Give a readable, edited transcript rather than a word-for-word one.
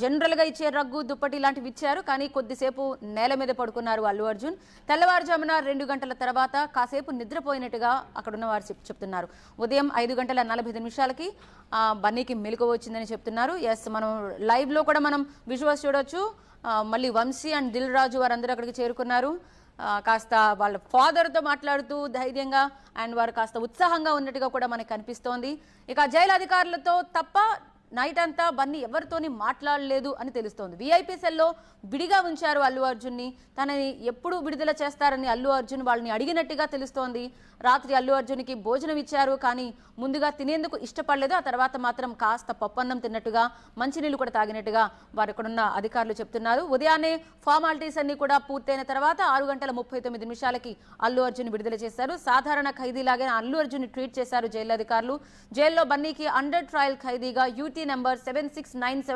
General గా ఇచ్చే rug దుప్పటి లాంటివి ఇచ్చారు. కానీ కొద్దిసేపు నేల మీద పడుకున్నారు అల్లు అర్జున్. తెల్లవారుజామున 2 గంటల తర్వాత కాసేపు నిద్రపోయినట్టుగా అక్కడున్న వారు చెప్తున్నారు. ఉదయం 5:45 బన్నీకి మెలకువ వచ్చిందని చెప్తున్నారు. ఎస్, మనం లైవ్ లో కూడా మనం విజువల్స్ చూడొచ్చు. మళ్ళీ వంశీ అండ్ దిల్ రాజు వారందరూ అక్కడికి చేరుకున్నారు. కాస్త వాళ్ళ ఫాదర్ తో మాట్లాడుతూ ధైర్యంగా అండ్ వారు కాస్త ఉత్సాహంగా ఉన్నట్టుగా కూడా మనకు కనిపిస్తోంది. ఇక జైలు అధికారులతో తప్ప నైట్ అంతా బన్నీ ఎవరితోని మాట్లాడలేదు అని తెలుస్తోంది. వీఐపీ సెల్లో విడిగా ఉంచారు అల్లు అర్జున్ని. తనని ఎప్పుడు విడుదల చేస్తారని అల్లు అర్జున్ వాళ్ళని అడిగినట్టుగా తెలుస్తోంది. రాత్రి అల్లు అర్జున్కి భోజనం ఇచ్చారు, కానీ ముందుగా తినేందుకు ఇష్టపడలేదు. ఆ తర్వాత మాత్రం కాస్త పప్పన్నం తిన్నట్టుగా, మంచినీళ్ళు కూడా తాగినట్టుగా వారు ఇక్కడున్న అధికారులు చెప్తున్నారు. ఉదయాన్నే ఫార్మాలిటీస్ అన్ని కూడా పూర్తయిన తర్వాత 6:39 అల్లు అర్జున్ విడుదల చేశారు. సాధారణ ఖైదీలాగే అల్లు అర్జున్ ట్వీట్ చేశారు జైలు అధికారులు. జైల్లో బన్నీకి అండర్ ట్రయల్ ఖైదీగా యూటీ నెంబర్ 7697